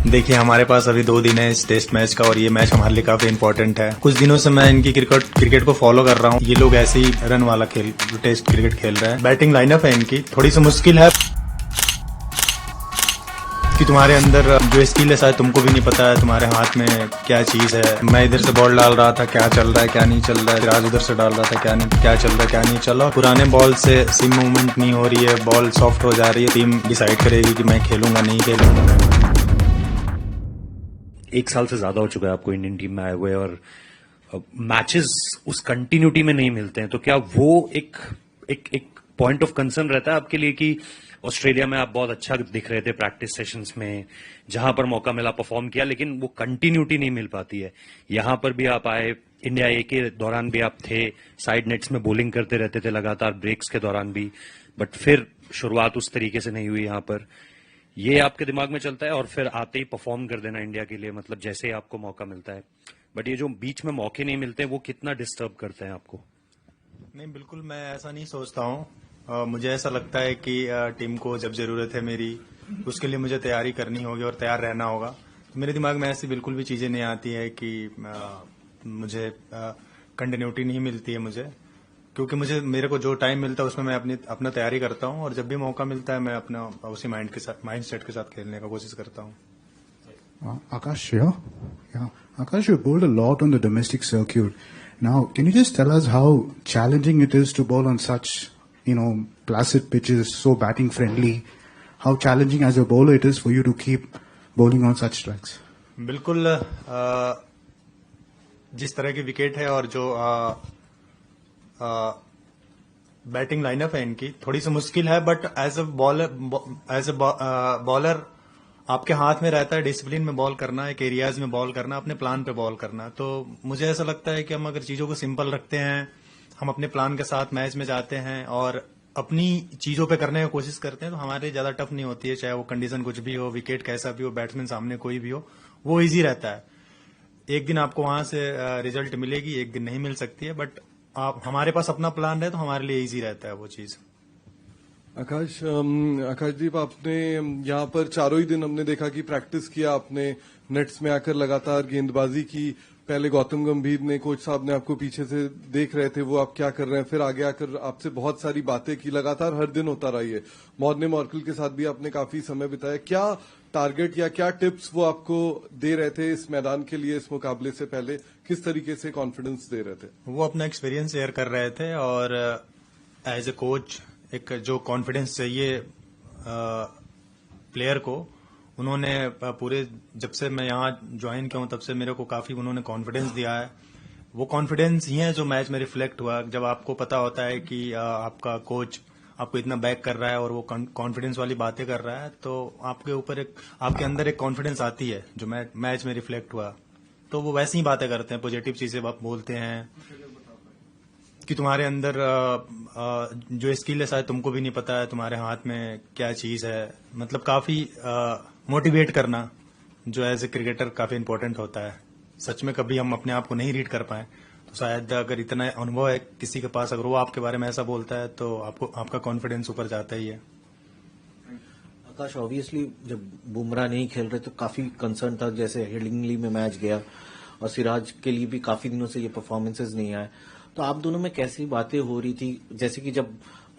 देखिए हमारे पास अभी 2 दिन है इस टेस्ट मैच का और ये मैच हमारे लिए काफी इंपॉर्टेंट है। कुछ दिनों से मैं इनकी क्रिकेट को फॉलो कर रहा हूँ। ये लोग ऐसे ही रन वाला टेस्ट क्रिकेट खेल रहे हैं। बैटिंग लाइनअप है इनकी थोड़ी सी मुश्किल है कि तुम्हारे अंदर जो स्किल है शायद तुमको भी नहीं पता है तुम्हारे हाथ में क्या चीज है। मैं इधर से बॉल डाल रहा था, क्या चल रहा है क्या नहीं चल रहा है। सिराज उधर से डाल रहा था, क्या चल रहा है क्या नहीं चल रहा। पुराने बॉल से सिम मूवमेंट नहीं हो रही है, बॉल सॉफ्ट हो जा रही है। टीम डिसाइड करेगी कि मैं खेलूंगा नहीं खेलूंगा। 1 साल से ज्यादा हो चुका है आपको इंडियन टीम में आए हुए और मैचेस उस कंटिन्यूटी में नहीं मिलते हैं, तो क्या वो एक एक एक पॉइंट ऑफ कंसर्न रहता है आपके लिए कि ऑस्ट्रेलिया में आप बहुत अच्छा दिख रहे थे प्रैक्टिस सेशंस में, जहां पर मौका मिला परफॉर्म किया, लेकिन वो कंटिन्यूटी नहीं मिल पाती है। यहां पर भी आप आए, इंडिया ए के दौरान भी आप थे, साइड नेट्स में बॉलिंग करते रहते थे लगातार ब्रेक्स के दौरान भी, बट फिर शुरुआत उस तरीके से नहीं हुई। यहां पर ये आपके दिमाग में चलता है और फिर आते ही परफॉर्म कर देना इंडिया के लिए, मतलब जैसे ही आपको मौका मिलता है। बट ये जो बीच में मौके नहीं मिलते वो कितना डिस्टर्ब करते हैं आपको? नहीं, बिल्कुल मैं ऐसा नहीं सोचता हूँ। मुझे ऐसा लगता है कि टीम को जब जरूरत है मेरी, उसके लिए मुझे तैयारी करनी होगी और तैयार रहना होगा। तो मेरे दिमाग में ऐसी बिल्कुल भी चीजें नहीं आती है कि मुझे कंटिन्यूटी नहीं मिलती है मुझे, क्योंकि मेरे को जो टाइम मिलता है उसमें मैं अपना तैयारी करता हूँ और जब भी मौका मिलता है मैं अपना उसी माइंड सेट के साथ खेलने का कोशिश करता हूँ। Akash here. Yeah. Akash, you bowled a lot on the domestic circuit. Now, can you just tell us how challenging it is to bowl on such, placid pitches, so batting friendly? How challenging as a bowler it is for you to keep bowling on such tracks? बिल्कुल, जिस तरह की wicket है और जो batting lineup है इनकी थोड़ी सी मुश्किल है, बट एज ए बॉलर आपके हाथ में रहता है डिसिप्लिन में बॉल करना, एक एरियाज में बॉल करना, अपने प्लान पे बॉल करना। तो मुझे ऐसा लगता है कि हम अगर चीजों को सिंपल रखते हैं, हम अपने प्लान के साथ मैच में जाते हैं और अपनी चीजों पे करने की कोशिश करते हैं, तो हमारे लिए ज्यादा टफ नहीं होती है। चाहे वो कंडीशन कुछ भी हो, विकेट कैसा भी हो, बैट्समैन सामने कोई भी हो, वो इजी रहता है। एक दिन आपको वहां से रिजल्ट मिलेगी, एक दिन नहीं मिल सकती है, बट आप हमारे पास अपना प्लान रहे तो हमारे लिए इजी रहता है वो चीज। आकाशदीप, आपने यहाँ पर चारों ही दिन हमने देखा कि प्रैक्टिस किया आपने, नेट्स में आकर लगातार गेंदबाजी की। पहले गौतम गंभीर ने, कोच साहब ने आपको पीछे से देख रहे थे वो आप क्या कर रहे हैं, फिर आगे आकर आपसे बहुत सारी बातें की, लगातार हर दिन होता रहा ये। मॉर्ने मॉर्कल के साथ भी आपने काफी समय बिताया। क्या टारगेट या क्या टिप्स वो आपको दे रहे थे इस मैदान के लिए, इस मुकाबले से पहले किस तरीके से कॉन्फिडेंस दे रहे थे? वो अपना एक्सपीरियंस शेयर कर रहे थे और एज ए कोच एक जो कॉन्फिडेंस चाहिए प्लेयर को, उन्होंने पूरे जब से मैं यहाँ ज्वाइन किया हूँ तब से मेरे को काफी उन्होंने कॉन्फिडेंस दिया है। वो कॉन्फिडेंस ही है जो मैच में रिफ्लेक्ट हुआ। जब आपको पता होता है कि आपका कोच आपको इतना बैक कर रहा है और वो कॉन्फिडेंस वाली बातें कर रहा है, तो आपके अंदर एक कॉन्फिडेंस आती है जो मैच में रिफ्लेक्ट हुआ। तो वो वैसी ही बातें करते हैं, पॉजिटिव चीजें बोलते हैं कि तुम्हारे अंदर जो स्किल है शायद तुमको भी नहीं पता है तुम्हारे हाथ में क्या चीज है। मतलब काफी मोटिवेट करना जो एज ए क्रिकेटर काफी इंपॉर्टेंट होता है। सच में कभी हम अपने आप को नहीं रीड कर पाए तो शायद अगर इतना अनुभव है किसी के पास, अगर वो आपके बारे में ऐसा बोलता है तो आपका कॉन्फिडेंस ऊपर जाता ही है। आकाश, ऑब्वियसली जब बुमराह नहीं खेल रहे तो काफी कंसर्न था, जैसे हेडिंगली में मैच गया और सिराज के लिए भी काफी दिनों से ये परफॉर्मेंसेज नहीं आए। तो आप दोनों में कैसी बातें हो रही थी? जैसे कि जब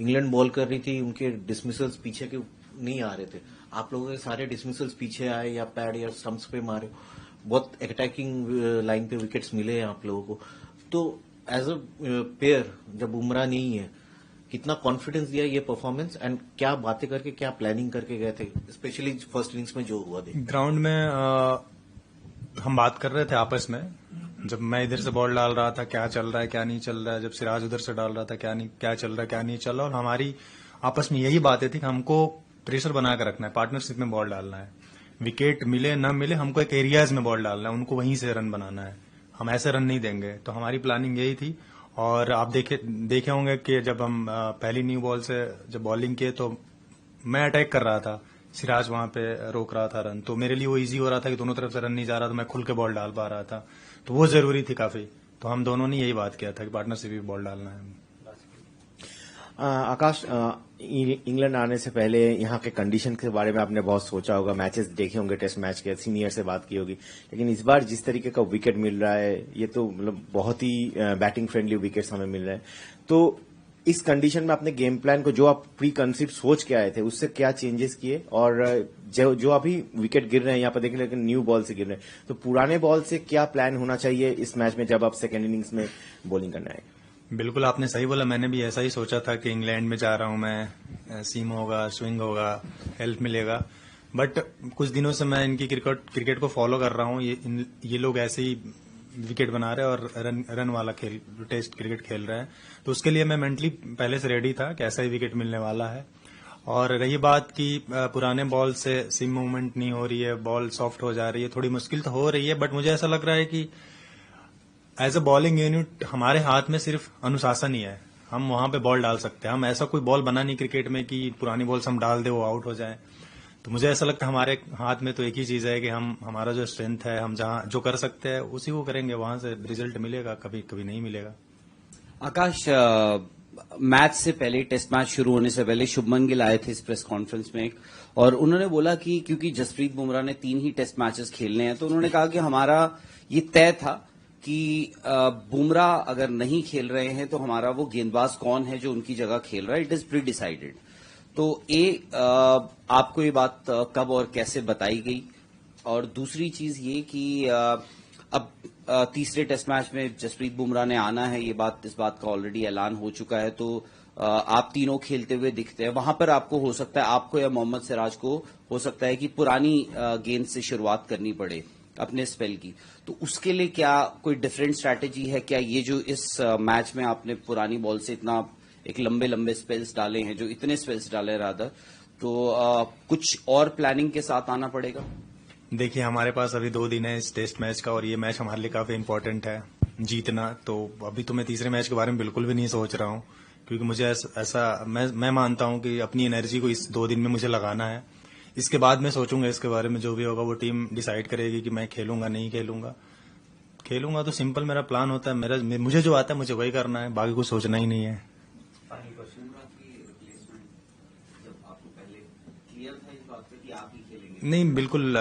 इंग्लैंड बॉल कर रही थी उनके डिसमिसल्स पीछे के नहीं आ रहे थे, आप लोगों के सारे डिसमिसल्स पीछे आए या पैड या स्टंप्स पे मारे, बहुत अटैकिंग लाइन पे विकेट्स मिले हैं आप लोगों को। तो एज अ पेयर जब बुमराह नहीं है, कितना कॉन्फिडेंस दिया ये परफॉर्मेंस, एंड क्या बातें करके, क्या प्लानिंग करके गए थे, स्पेशली फर्स्ट इनिंग्स में जो हुआ? ग्राउंड में हम बात कर रहे थे आपस में, जब मैं इधर से बॉल डाल रहा था, क्या चल रहा है क्या नहीं चल रहा है, जब सिराज उधर से डाल रहा था, क्या चल रहा है क्या नहीं चल रहा। और हमारी आपस में यही बातें थी कि हमको प्रेशर बना कर रखना है, पार्टनरशिप में बॉल डालना है, विकेट मिले न मिले हमको एक एरियाज में बॉल डालना है, उनको वहीं से रन बनाना है, हम ऐसे रन नहीं देंगे। तो हमारी प्लानिंग यही थी। और आप देखे होंगे कि जब हम पहली न्यू बॉल से जब बॉलिंग किए तो मैं अटैक कर रहा था, सिराज वहां पे रोक रहा था रन, तो मेरे लिए वो इजी हो रहा था कि दोनों तरफ से रन नहीं जा रहा, तो मैं खुल के बॉल डाल पा रहा था। तो वो जरूरी थी काफी। तो हम दोनों ने यही बात किया था कि पार्टनरशिप में बॉल डालना है। आकाश, इंग्लैंड आने से पहले यहाँ के कंडीशन के बारे में आपने बहुत सोचा होगा, मैचेस देखे होंगे, टेस्ट मैच के, सीनियर से बात की होगी, लेकिन इस बार जिस तरीके का विकेट मिल रहा है, ये तो मतलब बहुत ही बैटिंग फ्रेंडली विकेट्स हमें मिल रहे हैं। तो इस कंडीशन में अपने गेम प्लान को जो आप प्री कंसीव सोच के आए थे, उससे क्या चेंजेस किए? और जो अभी विकेट गिर रहे हैं यहाँ पर देखें, लेकिन न्यू बॉल से गिर रहे हैं, तो पुराने बॉल से क्या प्लान होना चाहिए इस मैच में जब आप सेकेंड इनिंग्स में बॉलिंग करना है? बिल्कुल आपने सही बोला, मैंने भी ऐसा ही सोचा था कि इंग्लैंड में जा रहा हूं मैं, सीम होगा, स्विंग होगा, हेल्प मिलेगा। बट कुछ दिनों से मैं इनकी क्रिकेट को फॉलो कर रहा हूं, ये लोग ऐसे ही विकेट बना रहे हैं और रन वाला टेस्ट क्रिकेट खेल रहे हैं, तो उसके लिए मैं मेंटली पहले से रेडी था कि ऐसा ही विकेट मिलने वाला है। और रही बात कि पुराने बॉल से सीम मूवमेंट नहीं हो रही है, बॉल सॉफ्ट हो जा रही है, थोड़ी मुश्किल तो हो रही है, बट मुझे ऐसा लग रहा है कि एज अ बॉलिंग यूनिट हमारे हाथ में सिर्फ अनुशासन ही है, हम वहां पे बॉल डाल सकते हैं। हम ऐसा कोई बॉल बना नहीं क्रिकेट में कि पुरानी बॉल से हम डाल दे वो आउट हो जाए। तो मुझे ऐसा लगता है हमारे हाथ में तो एक ही चीज है कि हमारा जो स्ट्रेंथ है, हम जहां जो कर सकते हैं उसी को करेंगे, वहां से रिजल्ट मिलेगा, कभी कभी नहीं मिलेगा। आकाश, मैच से पहले, टेस्ट मैच शुरू होने से पहले शुभमन गिल आए थे इस प्रेस कॉन्फ्रेंस में और उन्होंने बोला कि क्योंकि जसप्रीत बुमराह ने 3 ही टेस्ट मैचेस खेलने हैं, तो उन्होंने कहा कि हमारा ये तय था कि बुमराह अगर नहीं खेल रहे हैं तो हमारा वो गेंदबाज कौन है जो उनकी जगह खेल रहा है, इट इज प्री डिसाइडेड। तो आपको ये बात कब और कैसे बताई गई? और दूसरी चीज ये कि अब तीसरे टेस्ट मैच में जसप्रीत बुमराह ने आना है, इस बात का ऑलरेडी ऐलान हो चुका है, तो आप तीनों खेलते हुए दिखते हैं। वहां पर आपको हो सकता है, आपको या मोहम्मद सिराज को हो सकता है कि पुरानी गेंद से शुरुआत करनी पड़े अपने स्पेल की, तो उसके लिए क्या कोई डिफरेंट स्ट्रैटेजी है क्या? ये जो इस मैच में आपने पुरानी बॉल से इतना एक लंबे लंबे स्पेल्स डाले हैं, जो इतने स्पेल्स डाले रादर, तो कुछ और प्लानिंग के साथ आना पड़ेगा? देखिए, हमारे पास अभी 2 दिन है इस टेस्ट मैच का और ये मैच हमारे लिए काफी इंपॉर्टेंट है जीतना। तो अभी तो मैं तीसरे मैच के बारे में बिल्कुल भी नहीं सोच रहा हूं, क्योंकि मुझे ऐसा मैं मानता हूं कि अपनी एनर्जी को इस 2 दिन में मुझे लगाना है। इसके बाद मैं सोचूंगा इसके बारे में, जो भी होगा वो टीम डिसाइड करेगी कि मैं खेलूंगा नहीं खेलूंगा। खेलूंगा तो सिंपल मेरा प्लान होता है, मुझे जो आता है मुझे वही करना है, बाकी कुछ सोचना ही नहीं है। नहीं, बिल्कुल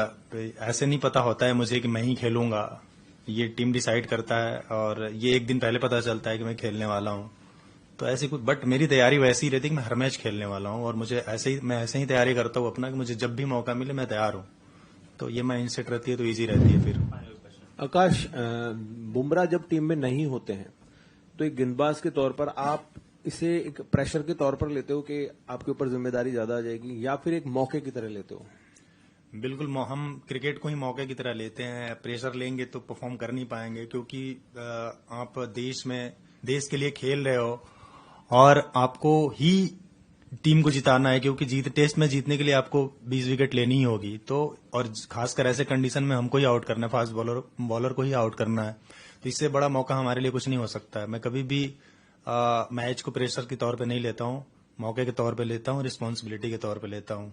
ऐसे नहीं पता होता है मुझे कि मैं ही खेलूंगा, ये टीम डिसाइड करता है और ये एक दिन पहले पता चलता है कि मैं खेलने वाला हूं। तो ऐसी कुछ, बट मेरी तैयारी वैसी ही रहती है कि मैं हर मैच खेलने वाला हूं और मुझे मैं ऐसे ही तैयारी करता हूं अपना कि मुझे जब भी मौका मिले मैं तैयार हूं। तो ये माइंड सेट रहती है तो इजी रहती है फिर। आकाश, बुमराह जब टीम में नहीं होते हैं तो एक गेंदबाज के तौर पर आप इसे एक प्रेशर के तौर पर लेते हो कि आपके ऊपर जिम्मेदारी ज्यादा आ जाएगी, या फिर एक मौके की तरह लेते हो? बिल्कुल, हम क्रिकेट को ही मौके की तरह लेते हैं। प्रेशर लेंगे तो परफॉर्म कर नहीं पाएंगे, क्योंकि आप देश के लिए खेल रहे हो और आपको ही टीम को जिताना है, क्योंकि टेस्ट में जीतने के लिए आपको 20 विकेट लेनी ही होगी। तो और खासकर ऐसे कंडीशन में हमको ही आउट करना है, फास्ट बॉलर को ही आउट करना है। तो इससे बड़ा मौका हमारे लिए कुछ नहीं हो सकता है। मैं कभी भी मैच को प्रेशर के तौर पे नहीं लेता हूं, मौके के तौर पे लेता हूं, रिस्पॉन्सिबिलिटी के तौर पे लेता हूं।